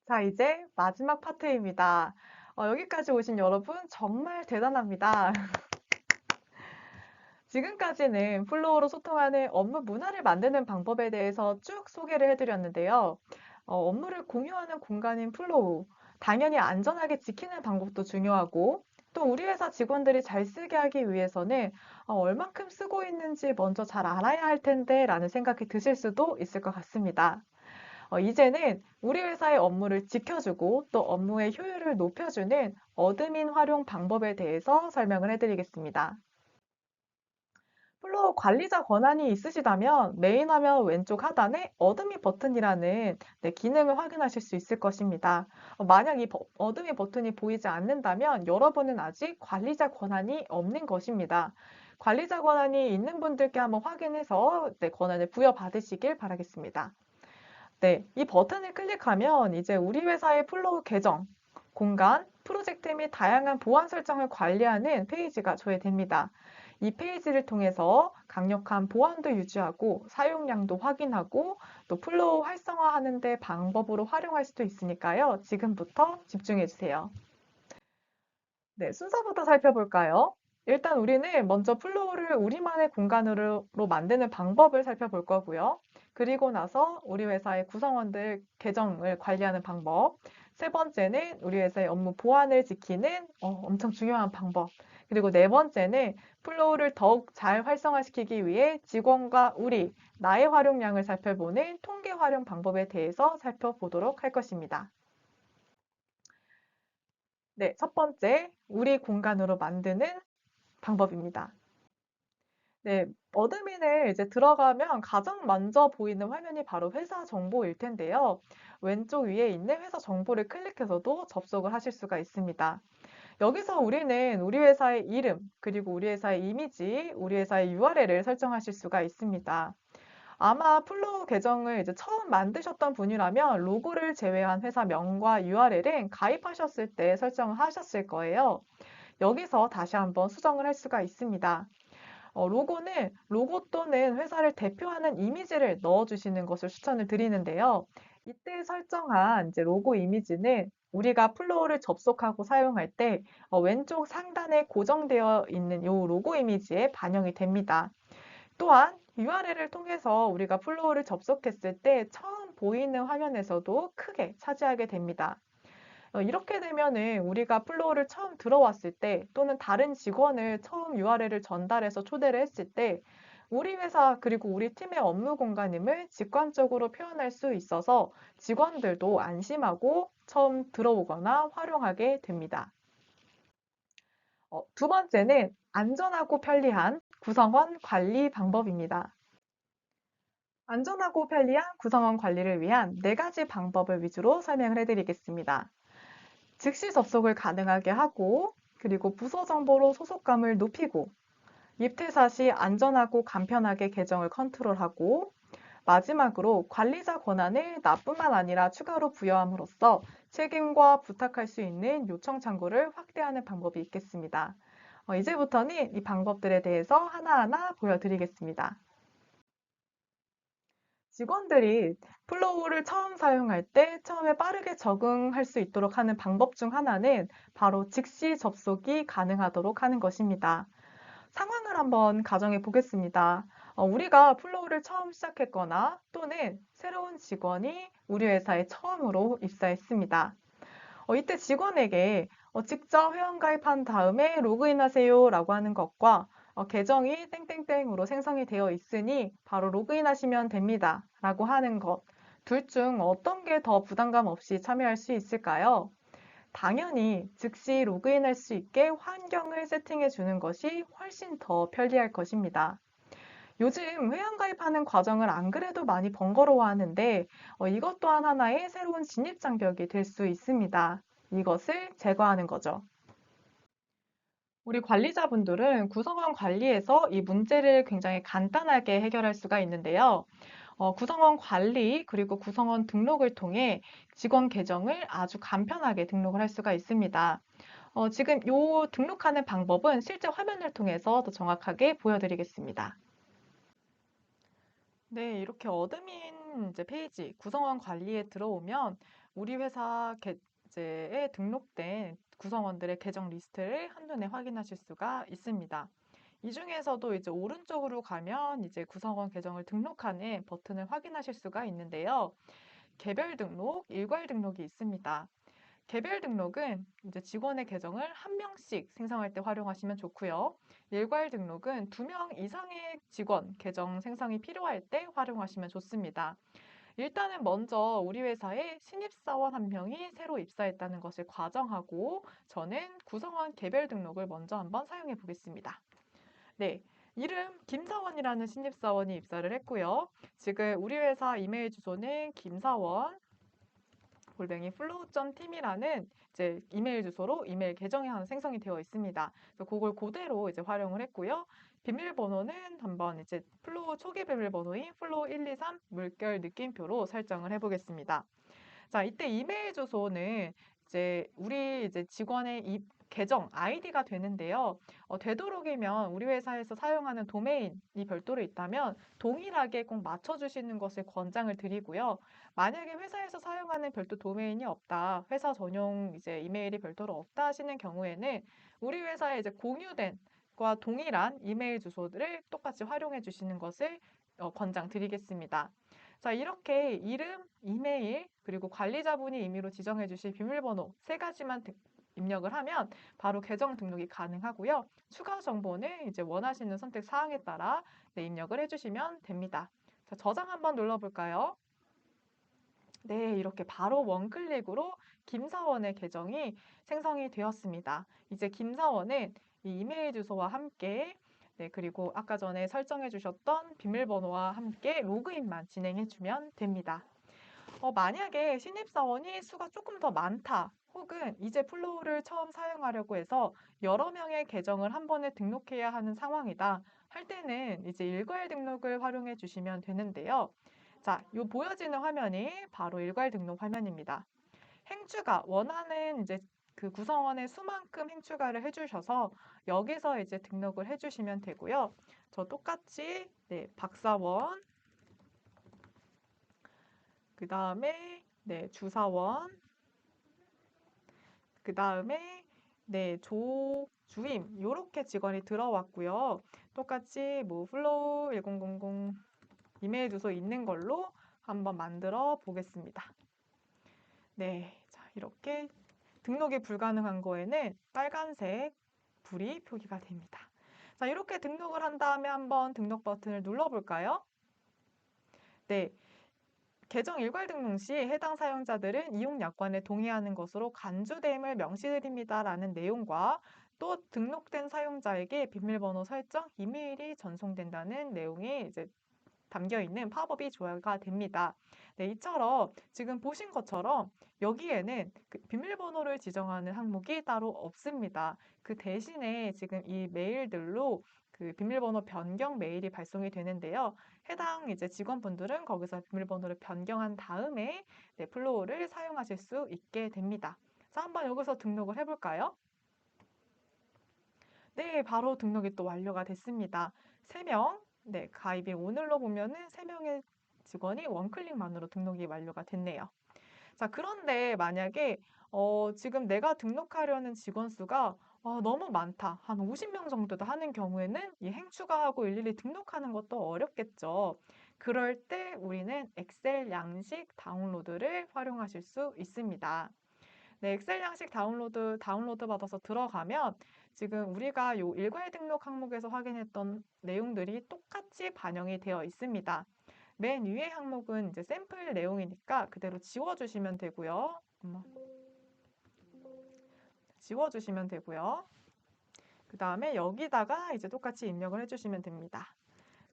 자, 이제 마지막 파트입니다. 여기까지 오신 여러분 정말 대단합니다. 지금까지는 플로우로 소통하는 업무 문화를 만드는 방법에 대해서 쭉 소개를 해드렸는데요. 업무를 공유하는 공간인 플로우, 당연히 안전하게 지키는 방법도 중요하고, 또 우리 회사 직원들이 잘 쓰게 하기 위해서는 얼만큼 쓰고 있는지 먼저 잘 알아야 할 텐데 라는 생각이 드실 수도 있을 것 같습니다. 이제는 우리 회사의 업무를 지켜주고 또 업무의 효율을 높여주는 어드민 활용 방법에 대해서 설명을 해드리겠습니다. 플로우 관리자 권한이 있으시다면 메인 화면 왼쪽 하단에 어드민 버튼이라는 기능을 확인하실 수 있을 것입니다. 만약 이 어드민 버튼이 보이지 않는다면 여러분은 아직 관리자 권한이 없는 것입니다. 관리자 권한이 있는 분들께 한번 확인해서 권한을 부여받으시길 바라겠습니다. 네, 이 버튼을 클릭하면 이제 우리 회사의 플로우 계정, 공간, 프로젝트 및 다양한 보안 설정을 관리하는 페이지가 조회됩니다. 이 페이지를 통해서 강력한 보안도 유지하고 사용량도 확인하고 또 플로우 활성화하는 데 방법으로 활용할 수도 있으니까요. 지금부터 집중해 주세요. 네, 순서부터 살펴볼까요? 일단 우리는 먼저 플로우를 우리만의 공간으로 만드는 방법을 살펴볼 거고요. 그리고 나서 우리 회사의 구성원들 계정을 관리하는 방법. 세 번째는 우리 회사의 업무 보안을 지키는 엄청 중요한 방법. 그리고 네 번째는 플로우를 더욱 잘 활성화시키기 위해 직원과 나의 활용량을 살펴보는 통계 활용 방법에 대해서 살펴보도록 할 것입니다. 네, 첫 번째, 우리 공간으로 만드는 방법입니다. 네, 어드민을 이제 들어가면 가장 먼저 보이는 화면이 바로 회사 정보일 텐데요. 왼쪽 위에 있는 회사 정보를 클릭해서도 접속을 하실 수가 있습니다. 여기서 우리는 우리 회사의 이름, 그리고 우리 회사의 이미지, 우리 회사의 URL을 설정하실 수가 있습니다. 아마 플로우 계정을 이제 처음 만드셨던 분이라면 로고를 제외한 회사명과 URL은 가입하셨을 때 설정을 하셨을 거예요. 여기서 다시 한번 수정을 할 수가 있습니다. 로고는 로고 또는 회사를 대표하는 이미지를 넣어주시는 것을 추천을 드리는데요. 이때 설정한 이제 로고 이미지는 우리가 플로우를 접속하고 사용할 때 왼쪽 상단에 고정되어 있는 이 로고 이미지에 반영이 됩니다. 또한 URL을 통해서 우리가 플로우를 접속했을 때 처음 보이는 화면에서도 크게 차지하게 됩니다. 이렇게 되면은 우리가 플로우를 처음 들어왔을 때 또는 다른 직원을 처음 URL을 전달해서 초대를 했을 때 우리 회사 그리고 우리 팀의 업무 공간임을 직관적으로 표현할 수 있어서 직원들도 안심하고 처음 들어오거나 활용하게 됩니다. 두 번째는 안전하고 편리한 구성원 관리 방법입니다. 안전하고 편리한 구성원 관리를 위한 네 가지 방법을 위주로 설명을 해드리겠습니다. 즉시 접속을 가능하게 하고, 그리고 부서 정보로 소속감을 높이고, 입퇴사 시 안전하고 간편하게 계정을 컨트롤하고, 마지막으로 관리자 권한을 나뿐만 아니라 추가로 부여함으로써 책임과 부탁할 수 있는 요청 창구를 확대하는 방법이 있겠습니다. 이제부터는 이 방법들에 대해서 하나하나 보여드리겠습니다. 직원들이 플로우를 처음 사용할 때 처음에 빠르게 적응할 수 있도록 하는 방법 중 하나는 바로 즉시 접속이 가능하도록 하는 것입니다. 상황을 한번 가정해 보겠습니다. 우리가 플로우를 처음 시작했거나 또는 새로운 직원이 우리 회사에 처음으로 입사했습니다. 이때 직원에게 직접 회원가입한 다음에 로그인하세요 라고 하는 것과 계정이 땡땡땡으로 생성이 되어 있으니 바로 로그인하시면 됩니다 라고 하는 것. 둘 중 어떤 게 더 부담감 없이 참여할 수 있을까요? 당연히 즉시 로그인할 수 있게 환경을 세팅해 주는 것이 훨씬 더 편리할 것입니다. 요즘 회원가입하는 과정을 안 그래도 많이 번거로워 하는데 이것 또한 하나의 새로운 진입 장벽이 될 수 있습니다. 이것을 제거하는 거죠. 우리 관리자분들은 구성원 관리에서 이 문제를 굉장히 간단하게 해결할 수가 있는데요. 구성원 관리 그리고 구성원 등록을 통해 직원 계정을 아주 간편하게 등록을 할 수가 있습니다. 지금 이 등록하는 방법은 실제 화면을 통해서 더 정확하게 보여드리겠습니다. 네, 이렇게 어드민 다음 이제 페이지 구성원 관리에 들어오면 우리 회사 계제에 등록된 구성원들의 계정 리스트를 한눈에 확인하실 수가 있습니다. 이 중에서도 이제 오른쪽으로 가면 이제 구성원 계정을 등록하는 버튼을 확인하실 수가 있는데요. 개별 등록, 일괄 등록이 있습니다. 개별 등록은 이제 직원의 계정을 한 명씩 생성할 때 활용하시면 좋고요. 일괄 등록은 2명 이상의 직원 계정 생성이 필요할 때 활용하시면 좋습니다. 일단은 먼저 우리 회사에 신입사원 한 명이 새로 입사했다는 것을 가정하고 저는 구성원 개별 등록을 먼저 한번 사용해 보겠습니다. 네. 이름 김사원이라는 신입사원이 입사를 했고요. 지금 우리 회사 이메일 주소는 김사원 flow.team이라는 이제 이메일 주소로 이메일 계정이 하나 생성이 되어 있습니다. 그래서 그걸 그대로 이제 활용을 했고요. 비밀번호는 한번 이제 플로우 초기 비밀번호인 flow 123 물결 느낌표로 설정을 해보겠습니다. 자, 이때 이메일 주소는 이제 우리 이제 직원의 이 계정 아이디가 되는데요. 되도록이면 우리 회사에서 사용하는 도메인이 별도로 있다면 동일하게 꼭 맞춰주시는 것을 권장을 드리고요. 만약에 회사에서 사용하는 별도 도메인이 없다, 회사 전용 이제 이메일이 별도로 없다 하시는 경우에는 우리 회사에 이제 공유된 과 동일한 이메일 주소들을 똑같이 활용해 주시는 것을 권장드리겠습니다. 자, 이렇게 이름, 이메일, 그리고 관리자분이 임의로 지정해 주실 비밀번호 3가지만 입력을 하면 바로 계정 등록이 가능하고요. 추가 정보는 이제 원하시는 선택 사항에 따라 입력을 해주시면 됩니다. 자, 저장 한번 눌러볼까요? 네, 이렇게 바로 원클릭으로 김사원의 계정이 생성이 되었습니다. 이제 김사원은 이 이메일 주소와 함께 그리고 아까 전에 설정해 주셨던 비밀번호와 함께 로그인만 진행해 주면 됩니다. 만약에 신입사원이 수가 조금 더 많다, 혹은 이제 플로우를 처음 사용하려고 해서 여러 명의 계정을 한 번에 등록해야 하는 상황이다 할 때는 이제 일괄 등록을 활용해 주시면 되는데요. 자, 요 보여지는 화면이 바로 일괄 등록 화면입니다. 행추가 원하는 이제 그 구성원의 수만큼 행추가를 해주셔서 여기서 이제 등록을 해주시면 되고요. 저 똑같이 박사원, 그 다음에 주사원, 그 다음에 주임 이렇게 직원이 들어왔고요. 똑같이 뭐 플로우 1000 이메일 주소 있는 걸로 한번 만들어 보겠습니다. 네, 자, 이렇게 등록이 불가능한 거에는 빨간색 불이 표기가 됩니다. 자, 이렇게 등록을 한 다음에 한번 등록 버튼을 눌러볼까요? 네, 계정 일괄 등록 시 해당 사용자들은 이용 약관에 동의하는 것으로 간주됨을 명시드립니다라는 내용과 또 등록된 사용자에게 비밀번호 설정, 이메일이 전송된다는 내용이 이제 담겨 있는 팝업이 조회가 됩니다. 네, 이처럼 지금 보신 것처럼 여기에는 그 비밀번호를 지정하는 항목이 따로 없습니다. 그 대신에 지금 이 메일들로 그 비밀번호 변경 메일이 발송이 되는데요. 해당 이제 직원분들은 거기서 비밀번호를 변경한 다음에 플로우를 사용하실 수 있게 됩니다. 자, 한번 여기서 등록을 해볼까요? 네, 바로 등록이 또 완료가 됐습니다. 3명, 가입이 오늘로 보면은 3명의 직원이 원클릭만으로 등록이 완료가 됐네요. 자, 그런데 만약에 지금 내가 등록하려는 직원 수가 너무 많다. 한 50명 정도다 하는 경우에는 이 행추가하고 일일이 등록하는 것도 어렵겠죠. 그럴 때 우리는 엑셀 양식 다운로드를 활용하실 수 있습니다. 네, 엑셀 양식 다운로드 받아서 들어가면 지금 우리가 요 일괄 등록 항목에서 확인했던 내용들이 똑같이 반영이 되어 있습니다. 맨 위의 항목은 이제 샘플 내용이니까 그대로 지워주시면 되고요. 지워주시면 되고요. 그 다음에 여기다가 이제 똑같이 입력을 해주시면 됩니다.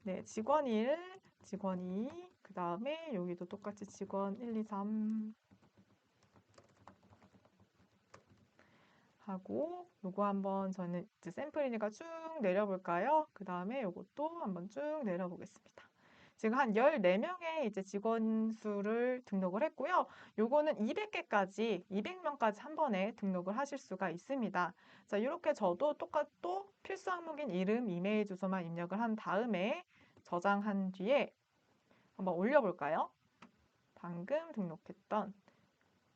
네, 직원 1, 직원 2, 그 다음에 여기도 똑같이 직원 1, 2, 3 하고 요거 한번 저는 이제 샘플이니까 쭉 내려볼까요? 그 다음에 요것도 한번 쭉 내려보겠습니다. 지금 한 14명의 이제 직원 수를 등록을 했고요. 요거는 200개까지, 200명까지 한 번에 등록을 하실 수가 있습니다. 자, 이렇게 저도 똑같도 필수 항목인 이름, 이메일 주소만 입력을 한 다음에 저장한 뒤에 한번 올려볼까요? 방금 등록했던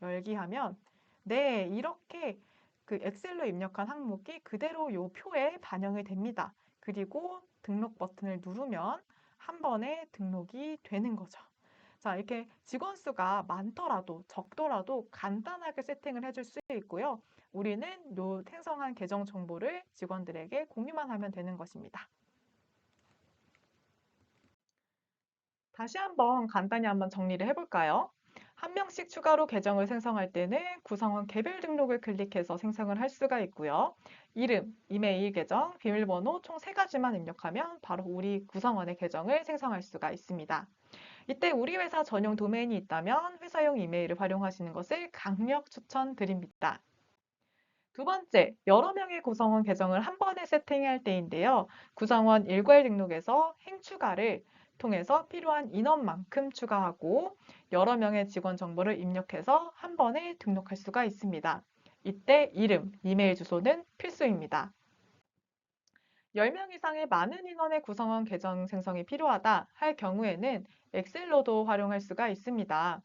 열기 하면 네, 이렇게 그 엑셀로 입력한 항목이 그대로 요 표에 반영이 됩니다. 그리고 등록 버튼을 누르면 한 번에 등록이 되는 거죠. 자, 이렇게 직원 수가 많더라도 적더라도 간단하게 세팅을 해줄 수 있고요. 우리는 요 생성한 계정 정보를 직원들에게 공유만 하면 되는 것입니다. 다시 한번 간단히 한번 정리를 해볼까요? 한 명씩 추가로 계정을 생성할 때는 구성원 개별 등록을 클릭해서 생성을 할 수가 있고요. 이름, 이메일 계정, 비밀번호 총 3가지만 입력하면 바로 우리 구성원의 계정을 생성할 수가 있습니다. 이때 우리 회사 전용 도메인이 있다면 회사용 이메일을 활용하시는 것을 강력 추천드립니다. 두 번째, 여러 명의 구성원 계정을 한 번에 세팅할 때인데요. 구성원 일괄 등록에서 행추가를 통해서 필요한 인원만큼 추가하고 여러 명의 직원 정보를 입력해서 한 번에 등록할 수가 있습니다. 이때 이름, 이메일 주소는 필수입니다. 10명 이상의 많은 인원의 구성원 계정 생성이 필요하다 할 경우에는 엑셀로도 활용할 수가 있습니다.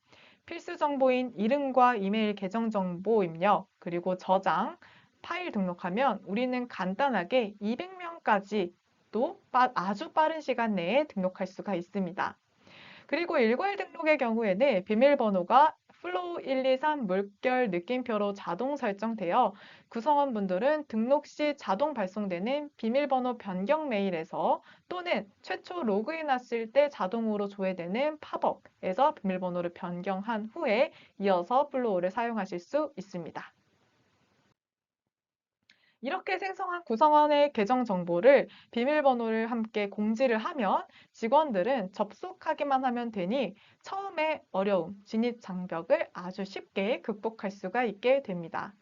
필수 정보인 이름과 이메일 계정 정보 입력, 그리고 저장, 파일 등록하면 우리는 간단하게 200명까지 또 아주 빠른 시간 내에 등록할 수가 있습니다. 그리고 일괄 등록의 경우에는 비밀번호가 플로우 123 물결 느낌표로 자동 설정되어 구성원분들은 등록 시 자동 발송되는 비밀번호 변경 메일에서 또는 최초 로그인 하실 때 자동으로 조회되는 팝업에서 비밀번호를 변경한 후에 이어서 플로우를 사용하실 수 있습니다. 이렇게 생성한 구성원의 계정 정보를 비밀번호를 함께 공지를 하면 직원들은 접속하기만 하면 되니 처음에 어려움, 진입 장벽을 아주 쉽게 극복할 수가 있게 됩니다.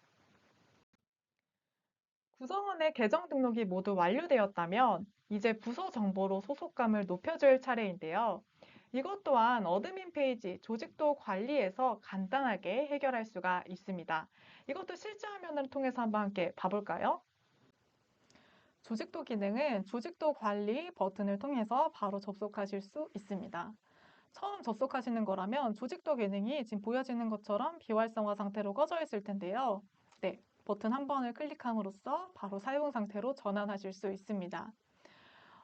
구성원의 계정 등록이 모두 완료되었다면 이제 부서 정보로 소속감을 높여줄 차례인데요. 이것 또한 어드민 페이지, 조직도 관리에서 간단하게 해결할 수가 있습니다. 이것도 실제 화면을 통해서 한번 함께 봐볼까요? 조직도 기능은 조직도 관리 버튼을 통해서 바로 접속하실 수 있습니다. 처음 접속하시는 거라면 조직도 기능이 지금 보여지는 것처럼 비활성화 상태로 꺼져 있을 텐데요. 네, 버튼 한 번을 클릭함으로써 바로 사용 상태로 전환하실 수 있습니다.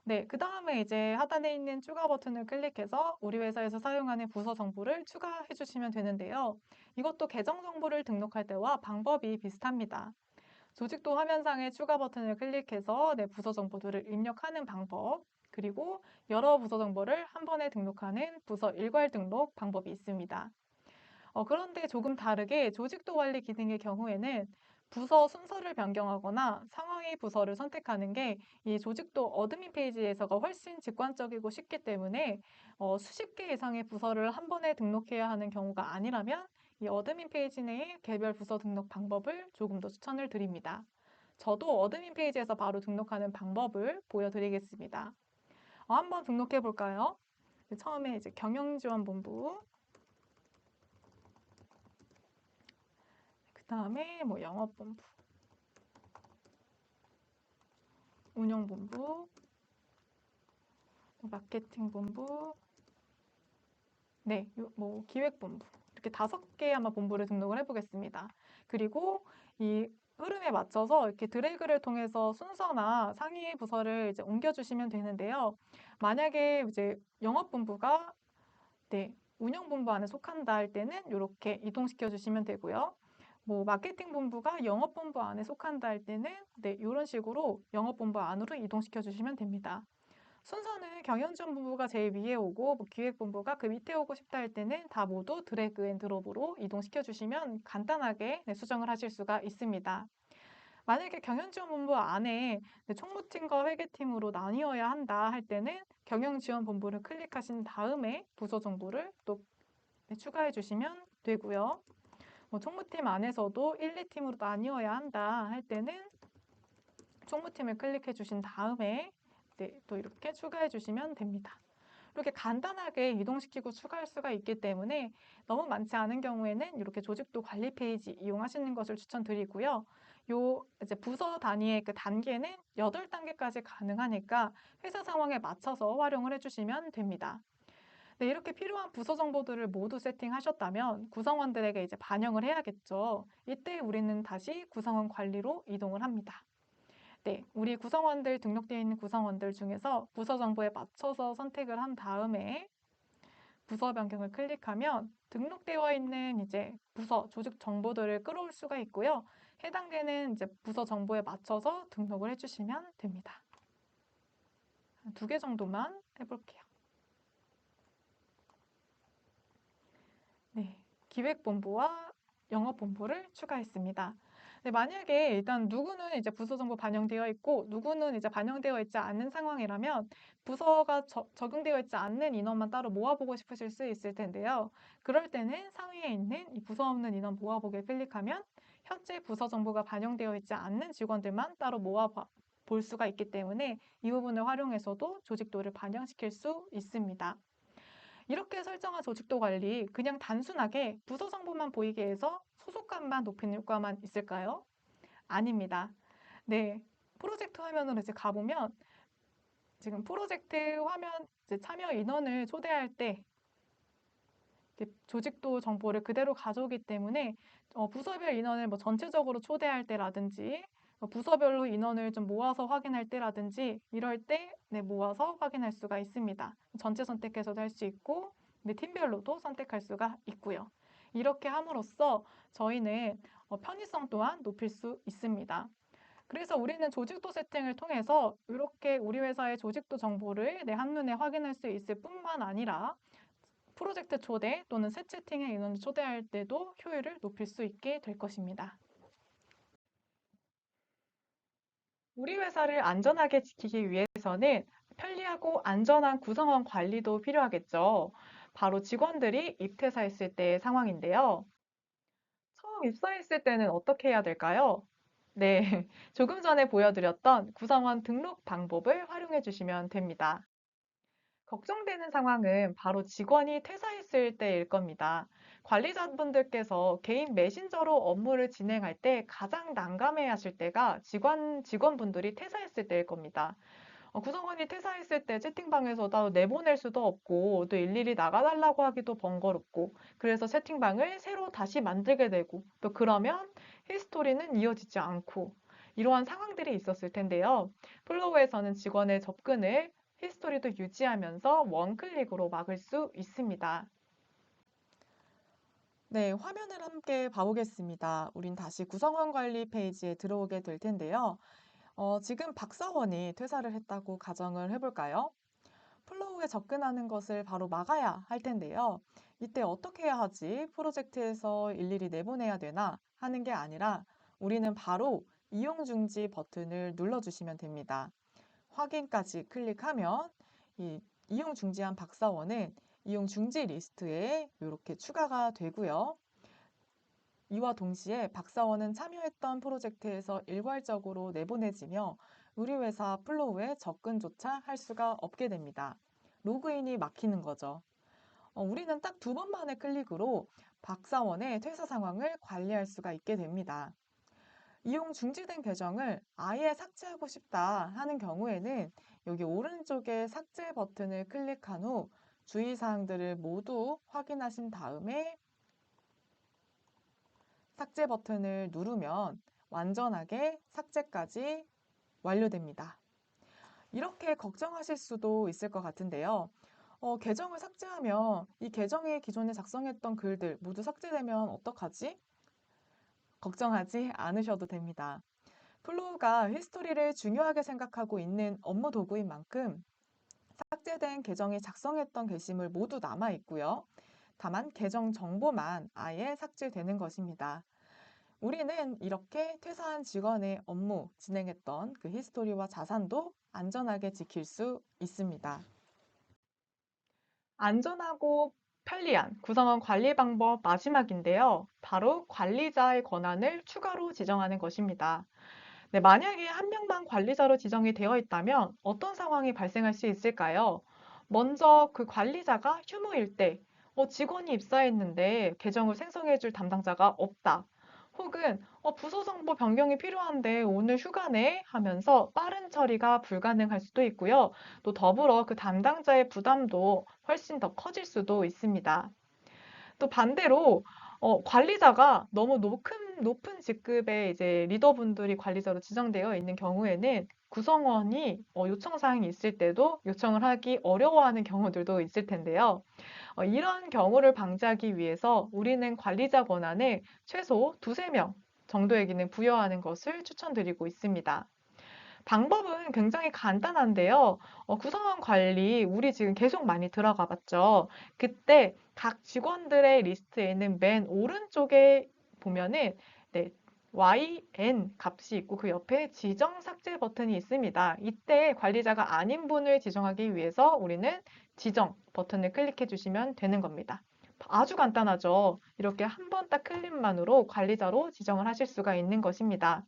네, 그 다음에 이제 하단에 있는 추가 버튼을 클릭해서 우리 회사에서 사용하는 부서 정보를 추가해 주시면 되는데요. 이것도 계정 정보를 등록할 때와 방법이 비슷합니다. 조직도 화면상의 추가 버튼을 클릭해서 내 부서 정보들을 입력하는 방법, 그리고 여러 부서 정보를 한 번에 등록하는 부서 일괄 등록 방법이 있습니다. 그런데 조금 다르게 조직도 관리 기능의 경우에는 부서 순서를 변경하거나 상황의 부서를 선택하는 게 이 조직도 어드민 페이지에서가 훨씬 직관적이고 쉽기 때문에 수십 개 이상의 부서를 한 번에 등록해야 하는 경우가 아니라면 이 어드민 페이지 내의 개별 부서 등록 방법을 조금 더 추천을 드립니다. 저도 어드민 페이지에서 바로 등록하는 방법을 보여드리겠습니다. 한번 등록해 볼까요? 처음에 이제 경영지원본부, 그 다음에 뭐 영업본부, 운영본부, 마케팅본부, 네, 뭐 기획본부 이렇게 5개 아마 본부를 등록을 해보겠습니다. 그리고 이 흐름에 맞춰서 이렇게 드래그를 통해서 순서나 상위 부서를 이제 옮겨주시면 되는데요. 만약에 이제 영업본부가 네, 운영본부 안에 속한다 할 때는 이렇게 이동시켜 주시면 되고요. 뭐 마케팅 본부가 영업본부 안에 속한다 할 때는 네, 이런 식으로 영업본부 안으로 이동시켜 주시면 됩니다. 순서는 경영지원본부가 제일 위에 오고 뭐 기획본부가 그 밑에 오고 싶다 할 때는 다 모두 드래그 앤 드롭으로 이동시켜 주시면 간단하게 네, 수정을 하실 수가 있습니다. 만약에 경영지원본부 안에 네, 총무팀과 회계팀으로 나뉘어야 한다 할 때는 경영지원본부를 클릭하신 다음에 부서 정보를 또 네, 추가해 주시면 되고요. 뭐 총무팀 안에서도 1, 2팀으로 나뉘어야 한다 할 때는 총무팀을 클릭해 주신 다음에 네, 또 이렇게 추가해 주시면 됩니다. 이렇게 간단하게 이동시키고 추가할 수가 있기 때문에 너무 많지 않은 경우에는 이렇게 조직도 관리 페이지 이용하시는 것을 추천드리고요. 요 이제 부서 단위의 그 단계는 8단계까지 가능하니까 회사 상황에 맞춰서 활용을 해주시면 됩니다. 네, 이렇게 필요한 부서 정보들을 모두 세팅하셨다면 구성원들에게 이제 반영을 해야겠죠. 이때 우리는 다시 구성원 관리로 이동을 합니다. 네, 우리 구성원들 등록되어 있는 구성원들 중에서 부서 정보에 맞춰서 선택을 한 다음에 부서 변경을 클릭하면 등록되어 있는 이제 부서 조직 정보들을 끌어올 수가 있고요. 해당되는 이제 부서 정보에 맞춰서 등록을 해주시면 됩니다. 두 개 정도만 해볼게요. 네, 기획본부와 영업본부를 추가했습니다. 네, 만약에 일단 누구는 이제 부서 정보 반영되어 있고 누구는 이제 반영되어 있지 않는 상황이라면 부서가 적용되어 있지 않는 인원만 따로 모아보고 싶으실 수 있을 텐데요. 그럴 때는 상위에 있는 이 부서 없는 인원 모아보기를 클릭하면 현재 부서 정보가 반영되어 있지 않는 직원들만 따로 모아볼 수가 있기 때문에 이 부분을 활용해서도 조직도를 반영시킬 수 있습니다. 이렇게 설정한 조직도 관리, 그냥 단순하게 부서 정보만 보이게 해서 소속감만 높이는 효과만 있을까요? 아닙니다. 네, 프로젝트 화면으로 이제 가보면 지금 프로젝트 화면 이제 참여 인원을 초대할 때 조직도 정보를 그대로 가져오기 때문에 부서별 인원을 뭐 전체적으로 초대할 때라든지 부서별로 인원을 좀 모아서 확인할 때라든지 이럴 때 모아서 확인할 수가 있습니다. 전체 선택해서도 할 수 있고 팀별로도 선택할 수가 있고요. 이렇게 함으로써 저희는 편의성 또한 높일 수 있습니다. 그래서 우리는 조직도 세팅을 통해서 이렇게 우리 회사의 조직도 정보를 내 한눈에 확인할 수 있을 뿐만 아니라 프로젝트 초대 또는 새 채팅의 인원을 초대할 때도 효율을 높일 수 있게 될 것입니다. 우리 회사를 안전하게 지키기 위해서는 편리하고 안전한 구성원 관리도 필요하겠죠. 바로 직원들이 입퇴사했을 때의 상황인데요. 처음 입사했을 때는 어떻게 해야 될까요? 네, 조금 전에 보여드렸던 구성원 등록 방법을 활용해 주시면 됩니다. 걱정되는 상황은 바로 직원이 퇴사했을 때일 겁니다. 관리자분들께서 개인 메신저로 업무를 진행할 때 가장 난감해 하실 때가 직원분들이 퇴사했을 때일 겁니다. 구성원이 퇴사했을 때 채팅방에서 따로 내보낼 수도 없고 또 일일이 나가달라고 하기도 번거롭고 그래서 채팅방을 새로 다시 만들게 되고 또 그러면 히스토리는 이어지지 않고 이러한 상황들이 있었을 텐데요. 플로우에서는 직원의 접근을 히스토리도 유지하면서 원클릭으로 막을 수 있습니다. 네, 화면을 함께 봐보겠습니다. 우린 다시 구성원 관리 페이지에 들어오게 될 텐데요. 지금 박사원이 퇴사를 했다고 가정을 해볼까요? 플로우에 접근하는 것을 바로 막아야 할 텐데요. 이때 어떻게 해야 하지? 프로젝트에서 일일이 내보내야 되나? 하는 게 아니라 우리는 바로 이용 중지 버튼을 눌러주시면 됩니다. 확인까지 클릭하면 이 이용 중지한 박사원은 이용 중지 리스트에 이렇게 추가가 되고요. 이와 동시에 박사원은 참여했던 프로젝트에서 일괄적으로 내보내지며 우리 회사 플로우에 접근조차 할 수가 없게 됩니다. 로그인이 막히는 거죠. 우리는 딱 두 번만의 클릭으로 박사원의 퇴사 상황을 관리할 수가 있게 됩니다. 이용 중지된 계정을 아예 삭제하고 싶다 하는 경우에는 여기 오른쪽에 삭제 버튼을 클릭한 후 주의사항들을 모두 확인하신 다음에 삭제 버튼을 누르면 완전하게 삭제까지 완료됩니다. 이렇게 걱정하실 수도 있을 것 같은데요. 계정을 삭제하면 이 계정에 기존에 작성했던 글들 모두 삭제되면 어떡하지? 걱정하지 않으셔도 됩니다. 플로우가 히스토리를 중요하게 생각하고 있는 업무 도구인 만큼 삭제된 계정이 작성했던 게시물 모두 남아 있고요. 다만 계정 정보만 아예 삭제되는 것입니다. 우리는 이렇게 퇴사한 직원의 업무 진행했던 그 히스토리와 자산도 안전하게 지킬 수 있습니다. 안전하고 편리한 구성원 관리 방법 마지막인데요. 바로 관리자의 권한을 추가로 지정하는 것입니다. 네, 만약에 한 명만 관리자로 지정이 되어 있다면 어떤 상황이 발생할 수 있을까요? 먼저 그 관리자가 휴무일 때 직원이 입사했는데 계정을 생성해 줄 담당자가 없다. 혹은 부서 정보 변경이 필요한데 오늘 휴가네 하면서 빠른 처리가 불가능할 수도 있고요. 또 더불어 그 담당자의 부담도 훨씬 더 커질 수도 있습니다. 또 반대로 관리자가 너무 높은 직급의 이제 리더분들이 관리자로 지정되어 있는 경우에는 구성원이 요청 사항이 있을 때도 요청을 하기 어려워하는 경우들도 있을 텐데요. 이런 경우를 방지하기 위해서 우리는 관리자 권한을 최소 두세 명 정도에게는 부여하는 것을 추천드리고 있습니다. 방법은 굉장히 간단한데요. 구성원 관리, 우리 지금 계속 많이 들어가 봤죠. 그때 각 직원들의 리스트에는 맨 오른쪽에 보면은, 네, YN 값이 있고 그 옆에 지정 삭제 버튼이 있습니다. 이때 관리자가 아닌 분을 지정하기 위해서 우리는 지정 버튼을 클릭해 주시면 되는 겁니다. 아주 간단하죠. 이렇게 한 번 딱 클릭만으로 관리자로 지정을 하실 수가 있는 것입니다.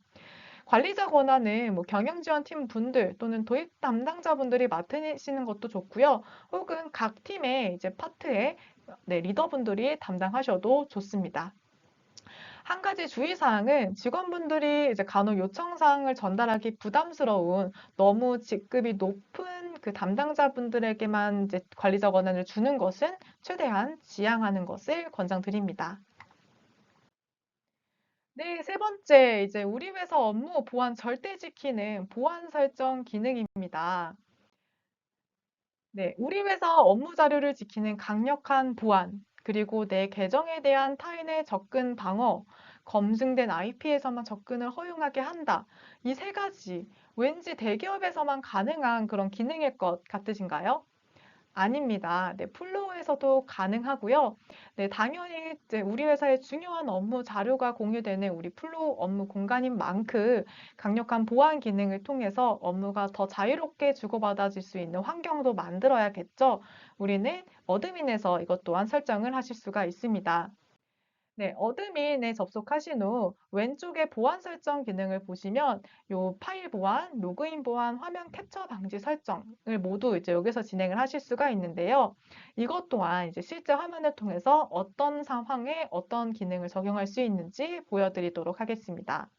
관리자 권한은 뭐 경영지원팀 분들 또는 도입 담당자분들이 맡으시는 것도 좋고요. 혹은 각 팀의 이제 파트의 네, 리더분들이 담당하셔도 좋습니다. 한 가지 주의사항은 직원분들이 이제 간혹 요청사항을 전달하기 부담스러운 너무 직급이 높은 그 담당자분들에게만 이제 관리자 권한을 주는 것은 최대한 지양하는 것을 권장드립니다. 네, 세 번째, 이제 우리 회사 업무 보안 절대 지키는 보안 설정 기능입니다. 네, 우리 회사 업무 자료를 지키는 강력한 보안, 그리고 내 계정에 대한 타인의 접근 방어, 검증된 IP에서만 접근을 허용하게 한다. 이 세 가지, 왠지 대기업에서만 가능한 그런 기능일 것 같으신가요? 아닙니다. 네, 플로우에서도 가능하고요. 네, 당연히 이제 우리 회사의 중요한 업무 자료가 공유되는 우리 플로우 업무 공간인 만큼 강력한 보안 기능을 통해서 업무가 더 자유롭게 주고받아질 수 있는 환경도 만들어야겠죠. 우리는 어드민에서 이것 또한 설정을 하실 수가 있습니다. 네, 어드민에 접속하신 후 왼쪽에 보안 설정 기능을 보시면 요 파일 보안, 로그인 보안, 화면 캡처 방지 설정을 모두 이제 여기서 진행을 하실 수가 있는데요. 이것 또한 이제 실제 화면을 통해서 어떤 상황에 어떤 기능을 적용할 수 있는지 보여드리도록 하겠습니다.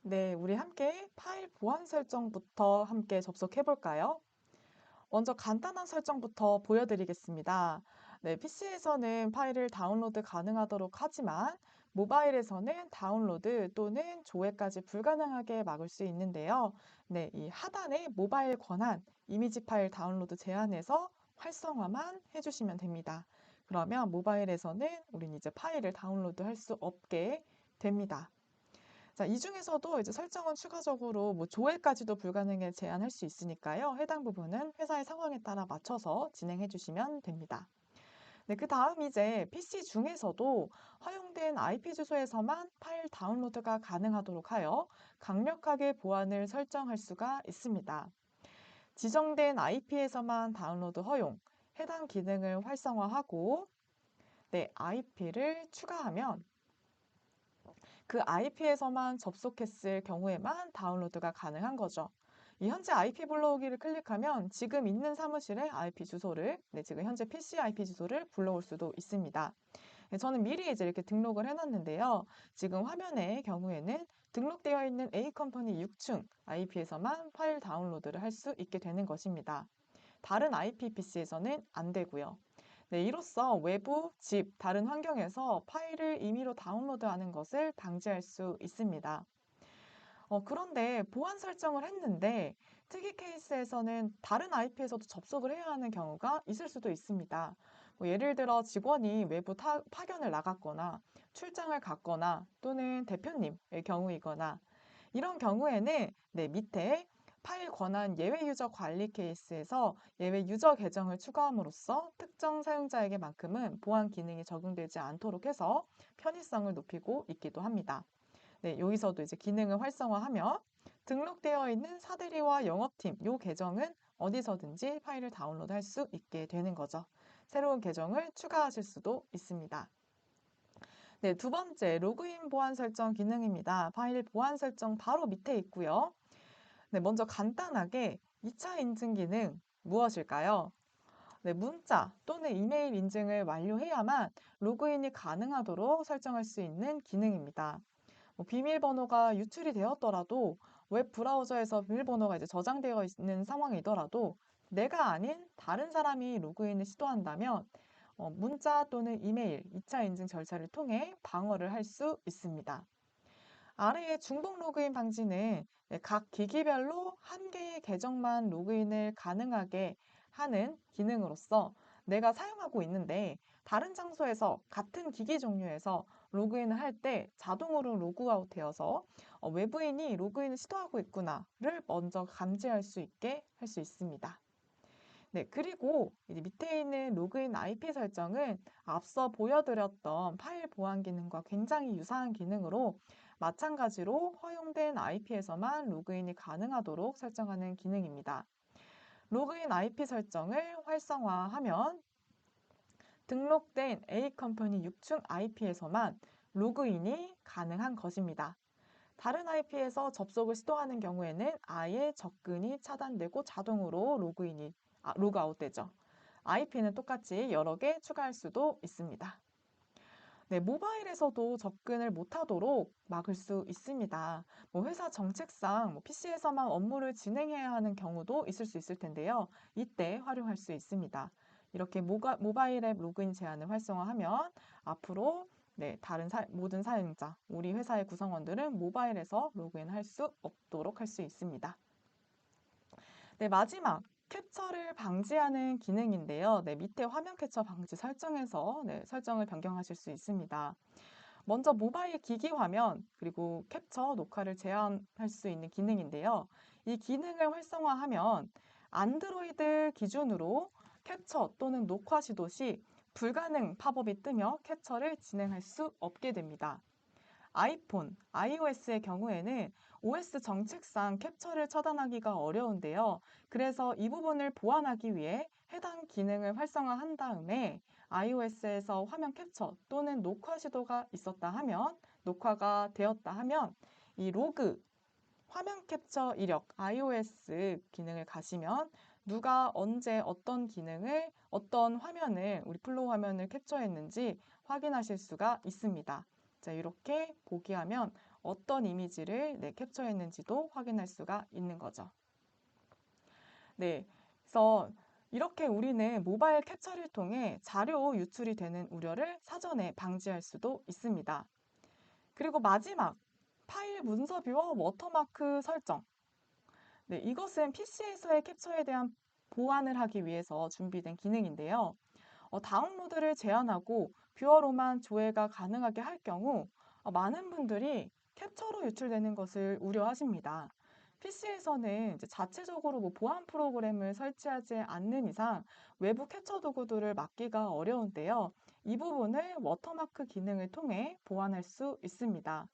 네, 우리 함께 파일 보안 설정부터 함께 접속해 볼까요? 먼저 간단한 설정부터 보여드리겠습니다. 네, PC에서는 파일을 다운로드 가능하도록 하지만 모바일에서는 다운로드 또는 조회까지 불가능하게 막을 수 있는데요. 네, 이 하단의 모바일 권한, 이미지 파일 다운로드 제한에서 활성화만 해주시면 됩니다. 그러면 모바일에서는 우린 이제 파일을 다운로드 할 수 없게 됩니다. 자, 이 중에서도 이제 설정은 추가적으로 뭐 조회까지도 불가능에 제한할 수 있으니까요. 해당 부분은 회사의 상황에 따라 맞춰서 진행해 주시면 됩니다. 네, 그 다음 이제 PC 중에서도 허용된 IP 주소에서만 파일 다운로드가 가능하도록 하여 강력하게 보안을 설정할 수가 있습니다. 지정된 IP에서만 다운로드 허용, 해당 기능을 활성화하고 네, IP를 추가하면 그 IP에서만 접속했을 경우에만 다운로드가 가능한 거죠. 이 현재 IP 불러오기를 클릭하면 지금 있는 사무실의 IP 주소를, 네, 지금 현재 PC IP 주소를 불러올 수도 있습니다. 네, 저는 미리 이제 이렇게 등록을 해놨는데요. 지금 화면의 경우에는 등록되어 있는 A 컴퍼니 6층 IP에서만 파일 다운로드를 할 수 있게 되는 것입니다. 다른 IP PC에서는 안 되고요. 네, 이로써 외부, 집, 다른 환경에서 파일을 임의로 다운로드하는 것을 방지할 수 있습니다. 그런데 보안 설정을 했는데 특이 케이스에서는 다른 IP에서도 접속을 해야 하는 경우가 있을 수도 있습니다. 뭐 예를 들어 직원이 외부 파견을 나갔거나 출장을 갔거나 또는 대표님의 경우이거나 이런 경우에는 네, 밑에 파일 권한 예외 유저 관리 케이스에서 예외 유저 계정을 추가함으로써 특정 사용자에게만큼은 보안 기능이 적용되지 않도록 해서 편의성을 높이고 있기도 합니다. 네, 여기서도 이제 기능을 활성화하면 등록되어 있는 사대리와 영업팀 요 계정은 어디서든지 파일을 다운로드 할 수 있게 되는 거죠. 새로운 계정을 추가하실 수도 있습니다. 네, 두 번째 로그인 보안 설정 기능입니다. 파일 보안 설정 바로 밑에 있고요. 네, 먼저 간단하게 2차 인증 기능 무엇일까요? 네, 문자 또는 이메일 인증을 완료해야만 로그인이 가능하도록 설정할 수 있는 기능입니다. 비밀번호가 유출이 되었더라도 웹 브라우저에서 비밀번호가 이제 저장되어 있는 상황이더라도 내가 아닌 다른 사람이 로그인을 시도한다면 문자 또는 이메일 2차 인증 절차를 통해 방어를 할 수 있습니다. 아래의 중복 로그인 방지는 각 기기별로 한 개의 계정만 로그인을 가능하게 하는 기능으로서 내가 사용하고 있는데 다른 장소에서 같은 기기 종류에서 로그인을 할 때 자동으로 로그아웃 되어서 외부인이 로그인을 시도하고 있구나를 먼저 감지할 수 있게 할 수 있습니다. 네, 그리고 이제 밑에 있는 로그인 IP 설정은 앞서 보여드렸던 파일 보안 기능과 굉장히 유사한 기능으로 마찬가지로 허용된 IP에서만 로그인이 가능하도록 설정하는 기능입니다. 로그인 IP 설정을 활성화하면 등록된 A컴퍼니 6층 IP에서만 로그인이 가능한 것입니다. 다른 IP에서 접속을 시도하는 경우에는 아예 접근이 차단되고 자동으로 로그아웃 되죠. IP는 똑같이 여러 개 추가할 수도 있습니다. 네, 모바일에서도 접근을 못하도록 막을 수 있습니다. 회사 정책상 PC에서만 업무를 진행해야 하는 경우도 있을 수 있을 텐데요. 이때 활용할 수 있습니다. 이렇게 모바일 앱 로그인 제한을 활성화하면 앞으로 네, 모든 사용자, 우리 회사의 구성원들은 모바일에서 로그인할 수 없도록 할 수 있습니다. 네, 마지막 캡처를 방지하는 기능인데요. 네, 밑에 화면 캡처 방지 설정에서 설정을 변경하실 수 있습니다. 먼저 모바일 기기 화면 그리고 캡처 녹화를 제한할 수 있는 기능인데요. 이 기능을 활성화하면 안드로이드 기준으로 캡처 또는 녹화 시도 시 불가능 팝업이 뜨며 캡처를 진행할 수 없게 됩니다. 아이폰, iOS의 경우에는 OS 정책상 캡처를 차단하기가 어려운데요. 그래서 이 부분을 보완하기 위해 해당 기능을 활성화한 다음에 iOS에서 화면 캡처 또는 녹화 시도가 있었다 하면, 녹화가 되었다 하면 이 로그, 화면 캡처 이력, iOS 기능을 가시면 누가 언제 어떤 화면을, 우리 플로우 화면을 캡처했는지 확인하실 수가 있습니다. 자, 이렇게 보기하면 어떤 이미지를 캡처했는지도 확인할 수가 있는 거죠. 네, 그래서 이렇게 우리는 모바일 캡처를 통해 자료 유출이 되는 우려를 사전에 방지할 수도 있습니다. 그리고 마지막, 파일 문서 뷰어 워터마크 설정. 네, 이것은 PC에서의 캡처에 대한 보완을 하기 위해서 준비된 기능인데요. 다운로드를 제한하고 뷰어로만 조회가 가능하게 할 경우 많은 분들이 캡처로 유출되는 것을 우려하십니다. PC에서는 자체적으로 보안 프로그램을 설치하지 않는 이상 외부 캡처 도구들을 막기가 어려운데요. 이 부분을 워터마크 기능을 통해 보완할 수 있습니다.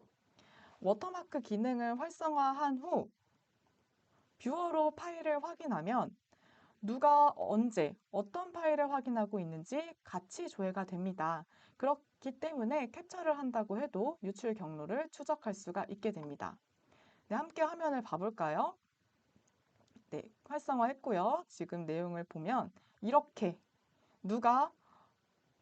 워터마크 기능을 활성화한 후 뷰어로 파일을 확인하면 누가 언제 어떤 파일을 확인하고 있는지 같이 조회가 됩니다. 그렇기 때문에 캡처를 한다고 해도 유출 경로를 추적할 수가 있게 됩니다. 네, 함께 화면을 봐볼까요? 네, 활성화했고요. 지금 내용을 보면 이렇게 누가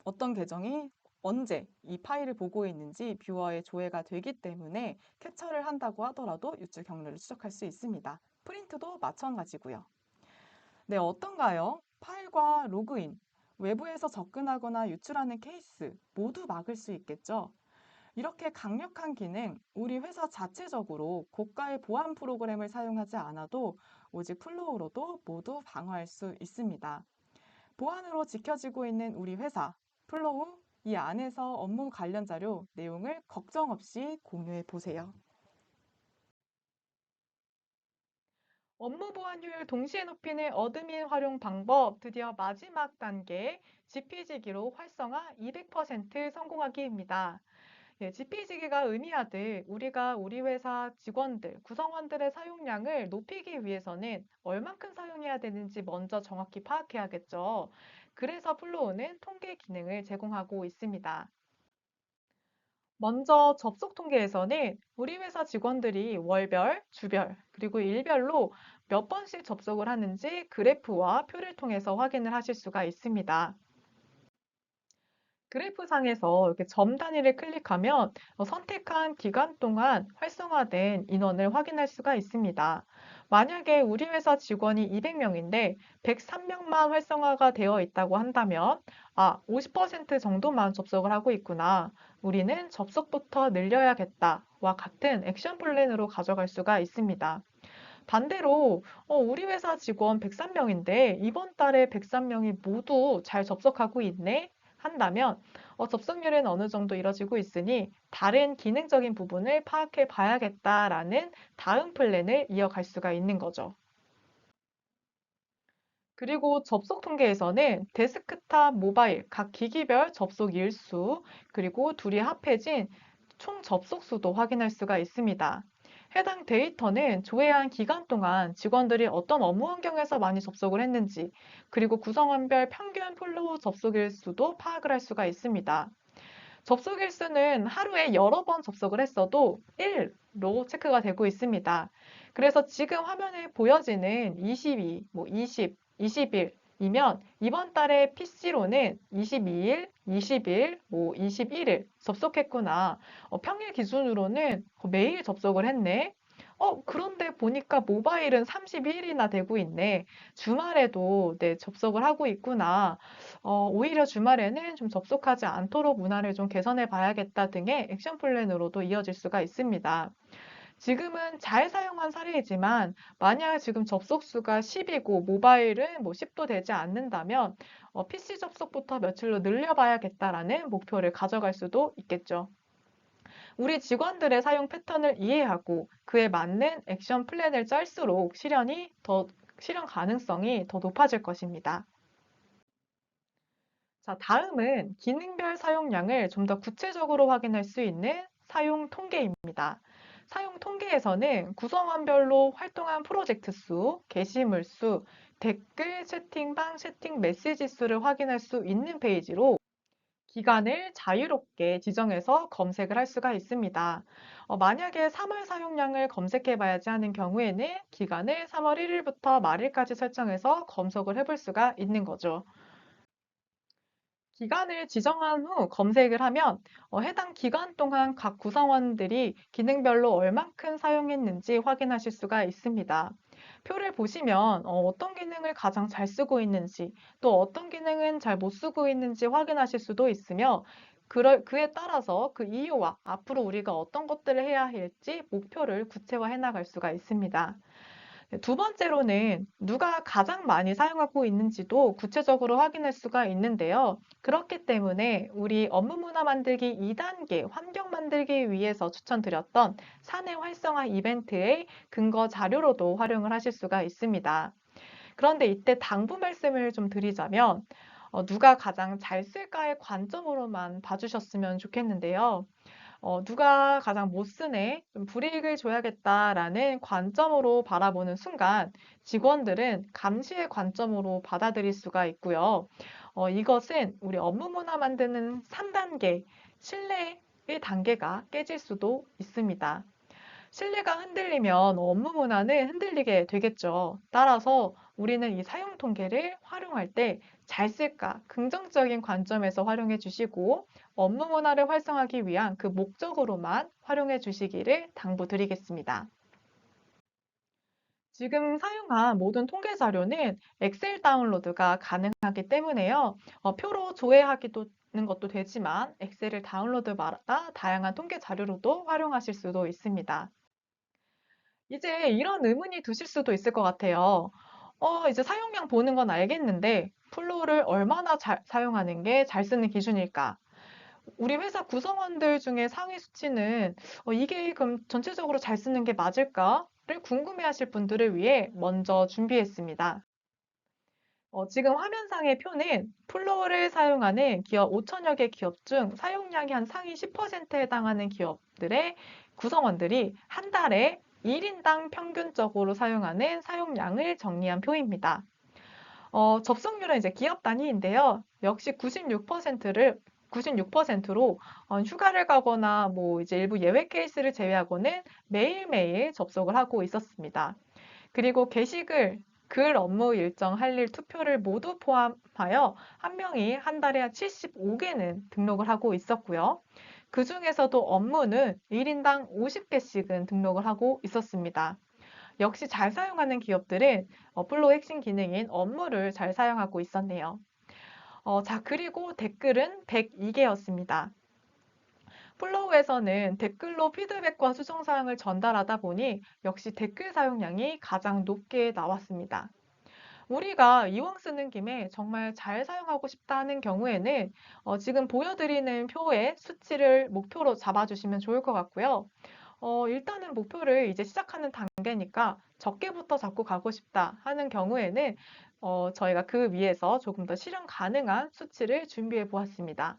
어떤 계정이 언제 이 파일을 보고 있는지 뷰어에 조회가 되기 때문에 캡처를 한다고 하더라도 유출 경로를 추적할 수 있습니다. 프린트도 마찬가지고요. 네, 어떤가요? 파일과 로그인, 외부에서 접근하거나 유출하는 케이스 모두 막을 수 있겠죠? 이렇게 강력한 기능, 우리 회사 자체적으로 고가의 보안 프로그램을 사용하지 않아도 오직 플로우로도 모두 방어할 수 있습니다. 보안으로 지켜지고 있는 우리 회사, 플로우, 이 안에서 업무 관련 자료 내용을 걱정 없이 공유해 보세요. 업무 보안 효율 동시에 높이는 어드민 활용 방법, 드디어 마지막 단계, GPG기로 활성화 200% 성공하기입니다. 예, GPG기가 의미하듯 우리가 우리 회사 직원들, 구성원들의 사용량을 높이기 위해서는 얼만큼 사용해야 되는지 먼저 정확히 파악해야겠죠. 그래서 플로우는 통계 기능을 제공하고 있습니다. 먼저 접속 통계에서는 우리 회사 직원들이 월별, 주별, 그리고 일별로 몇 번씩 접속을 하는지 그래프와 표를 통해서 확인을 하실 수가 있습니다. 그래프상에서 이렇게 점 단위를 클릭하면 선택한 기간 동안 활성화된 인원을 확인할 수가 있습니다. 만약에 우리 회사 직원이 200명인데 103명만 활성화가 되어 있다고 한다면 50% 정도만 접속을 하고 있구나. 우리는 접속부터 늘려야겠다와 같은 액션 플랜으로 가져갈 수가 있습니다. 반대로 우리 회사 직원 103명인데 이번 달에 103명이 모두 잘 접속하고 있네 한다면 접속률은 어느 정도 이뤄지고 있으니 다른 기능적인 부분을 파악해 봐야겠다라는 다음 플랜을 이어갈 수가 있는 거죠. 그리고 접속 통계에서는 데스크탑, 모바일 각 기기별 접속 일수, 그리고 둘이 합해진 총 접속 수도 확인할 수가 있습니다. 해당 데이터는 조회한 기간 동안 직원들이 어떤 업무 환경에서 많이 접속을 했는지, 그리고 구성원별 평균 플로우 접속 일수도 파악을 할 수가 있습니다. 접속 일수는 하루에 여러 번 접속을 했어도 1로 체크가 되고 있습니다. 그래서 지금 화면에 보여지는 22, 20, 21이면 이번 달에 PC로는 22일, 20일, 21일 접속했구나. 평일 기준으로는 매일 접속을 했네. 그런데 보니까 모바일은 31일이나 되고 있네. 주말에도 네, 접속을 하고 있구나. 오히려 주말에는 좀 접속하지 않도록 문화를 좀 개선해 봐야겠다 등의 액션 플랜으로도 이어질 수가 있습니다. 지금은 잘 사용한 사례이지만 만약 지금 접속 수가 10이고 모바일은 10도 되지 않는다면 PC 접속부터 며칠로 늘려봐야겠다라는 목표를 가져갈 수도 있겠죠. 우리 직원들의 사용 패턴을 이해하고 그에 맞는 액션 플랜을 짤수록 실현 가능성이 더 높아질 것입니다. 자, 다음은 기능별 사용량을 좀 더 구체적으로 확인할 수 있는 사용 통계입니다. 사용 통계에서는 구성원별로 활동한 프로젝트 수, 게시물 수, 댓글, 채팅방, 채팅 메시지 수를 확인할 수 있는 페이지로 기간을 자유롭게 지정해서 검색을 할 수가 있습니다. 만약에 3월 사용량을 검색해 봐야지 하는 경우에는 기간을 3월 1일부터 말일까지 설정해서 검색을 해볼 수가 있는 거죠. 기간을 지정한 후 검색을 하면 해당 기간 동안 각 구성원들이 기능별로 얼만큼 사용했는지 확인하실 수가 있습니다. 표를 보시면 어떤 기능을 가장 잘 쓰고 있는지 또 어떤 기능은 잘 못 쓰고 있는지 확인하실 수도 있으며 그에 따라서 그 이유와 앞으로 우리가 어떤 것들을 해야 할지 목표를 구체화해 나갈 수가 있습니다. 네, 두 번째로는 누가 가장 많이 사용하고 있는지도 구체적으로 확인할 수가 있는데요. 그렇기 때문에 우리 업무 문화 만들기 2단계 환경 만들기 위해서 추천드렸던 사내 활성화 이벤트의 근거 자료로도 활용을 하실 수가 있습니다. 그런데 이때 당부 말씀을 좀 드리자면 누가 가장 잘 쓸까의 관점으로만 봐주셨으면 좋겠는데요. 누가 가장 못 쓰네, 좀 불이익을 줘야겠다라는 관점으로 바라보는 순간 직원들은 감시의 관점으로 받아들일 수가 있고요. 이것은 우리 업무 문화 만드는 3단계, 신뢰의 단계가 깨질 수도 있습니다. 신뢰가 흔들리면 업무 문화는 흔들리게 되겠죠. 따라서 우리는 이 사용 통계를 활용할 때 잘 쓸까, 긍정적인 관점에서 활용해 주시고 업무 문화를 활성화하기 위한 그 목적으로만 활용해 주시기를 당부드리겠습니다. 지금 사용한 모든 통계 자료는 엑셀 다운로드가 가능하기 때문에요. 표로 조회하기도 는 것도 되지만 엑셀을 다운로드 받아 다양한 통계 자료로도 활용하실 수도 있습니다. 이제 이런 의문이 드실 수도 있을 것 같아요. 이제 사용량 보는 건 알겠는데, 플로우를 얼마나 잘 사용하는 게 잘 쓰는 기준일까? 우리 회사 구성원들 중에 상위 수치는 이게 그럼 전체적으로 잘 쓰는 게 맞을까?를 궁금해하실 분들을 위해 먼저 준비했습니다. 지금 화면상의 표는 플로어를 사용하는 기업 5천여 개 기업 중 사용량이 한 상위 10%에 해당하는 기업들의 구성원들이 한 달에 1인당 평균적으로 사용하는 사용량을 정리한 표입니다. 접속률은 이제 기업 단위인데요. 역시 96%로 휴가를 가거나 뭐 이제 일부 예외 케이스를 제외하고는 매일매일 접속을 하고 있었습니다. 그리고 게시글, 글 업무 일정 할 일 투표를 모두 포함하여 한 명이 한 달에 75개는 등록을 하고 있었고요. 그 중에서도 업무는 1인당 50개씩은 등록을 하고 있었습니다. 역시 잘 사용하는 기업들은 플로우 핵심 기능인 업무를 잘 사용하고 있었네요. 자, 그리고 댓글은 102개였습니다. 플로우에서는 댓글로 피드백과 수정사항을 전달하다 보니 역시 댓글 사용량이 가장 높게 나왔습니다. 우리가 이왕 쓰는 김에 정말 잘 사용하고 싶다는 경우에는 지금 보여드리는 표의 수치를 목표로 잡아주시면 좋을 것 같고요. 일단은 목표를 이제 시작하는 단계니까 적게부터 잡고 가고 싶다 하는 경우에는 저희가 그 위에서 조금 더 실현 가능한 수치를 준비해 보았습니다.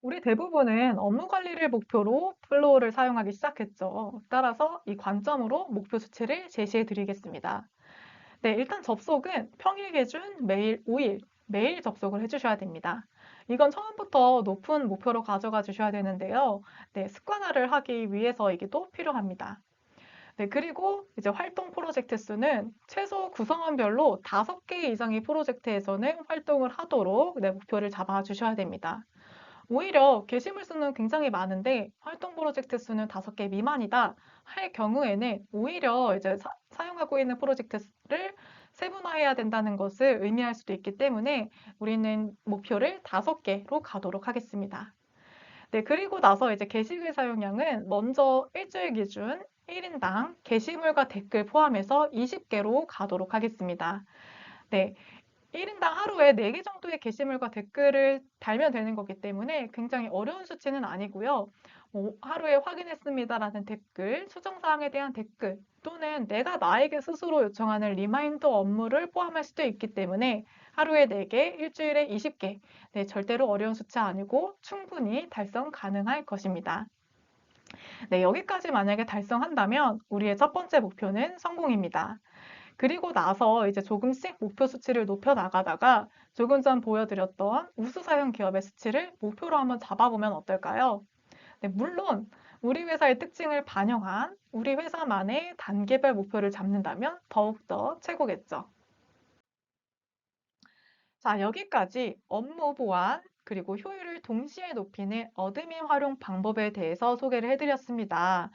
우리 대부분은 업무 관리를 목표로 플로우를 사용하기 시작했죠. 따라서 이 관점으로 목표 수치를 제시해 드리겠습니다. 네, 일단 접속은 평일 기준 매일 5일, 매일 접속을 해주셔야 됩니다. 이건 처음부터 높은 목표로 가져가 주셔야 되는데요. 네, 습관화를 하기 위해서이기도 필요합니다. 네, 그리고 이제 활동 프로젝트 수는 최소 구성원별로 5개 이상의 프로젝트에서는 활동을 하도록 네, 목표를 잡아 주셔야 됩니다. 오히려 게시물 수는 굉장히 많은데 활동 프로젝트 수는 5개 미만이다 할 경우에는 오히려 이제 사용하고 있는 프로젝트를 세분화해야 된다는 것을 의미할 수도 있기 때문에 우리는 목표를 5개로 가도록 하겠습니다. 네, 그리고 나서 이제 게시글 사용량은 먼저 일주일 기준 1인당 게시물과 댓글 포함해서 20개로 가도록 하겠습니다. 네, 1인당 하루에 4개 정도의 게시물과 댓글을 달면 되는 거기 때문에 굉장히 어려운 수치는 아니고요. 하루에 확인했습니다라는 댓글, 수정사항에 대한 댓글, 또는 내가 나에게 스스로 요청하는 리마인더 업무를 포함할 수도 있기 때문에 하루에 4개, 일주일에 20개. 네, 절대로 어려운 수치 아니고 충분히 달성 가능할 것입니다. 네, 여기까지 만약에 달성한다면 우리의 첫 번째 목표는 성공입니다. 그리고 나서 이제 조금씩 목표 수치를 높여 나가다가 조금 전 보여드렸던 우수 사용 기업의 수치를 목표로 한번 잡아보면 어떨까요? 네, 물론 우리 회사의 특징을 반영한 우리 회사만의 단계별 목표를 잡는다면 더욱더 최고겠죠. 자, 여기까지 업무 보안 그리고 효율을 동시에 높이는 어드민 활용 방법에 대해서 소개를 해드렸습니다.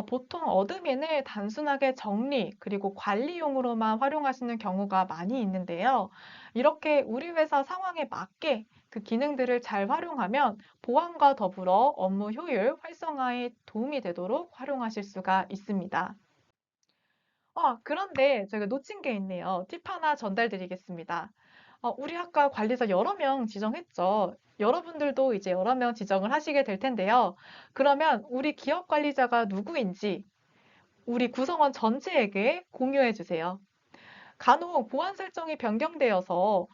보통 어드민을 단순하게 정리 그리고 관리용으로만 활용하시는 경우가 많이 있는데요. 이렇게 우리 회사 상황에 맞게 그 기능들을 잘 활용하면 보안과 더불어 업무 효율 활성화에 도움이 되도록 활용하실 수가 있습니다. 그런데 제가 놓친 게 있네요. 팁 하나 전달드리겠습니다. 우리 아까 관리자 여러 명 지정했죠. 여러분들도 이제 여러 명 지정을 하시게 될 텐데요. 그러면 우리 기업 관리자가 누구인지 우리 구성원 전체에게 공유해 주세요. 간혹 보안 설정이 변경되어서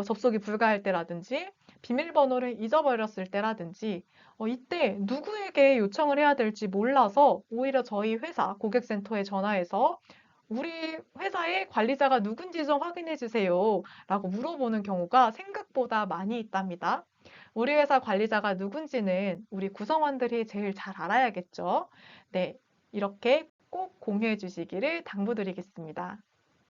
접속이 불가할 때라든지 비밀번호를 잊어버렸을 때라든지 이때 누구에게 요청을 해야 될지 몰라서 오히려 저희 회사 고객센터에 전화해서 우리 회사의 관리자가 누군지 좀 확인해 주세요 라고 물어보는 경우가 생각보다 많이 있답니다. 우리 회사 관리자가 누군지는 우리 구성원들이 제일 잘 알아야겠죠. 네, 이렇게 꼭 공유해 주시기를 당부드리겠습니다.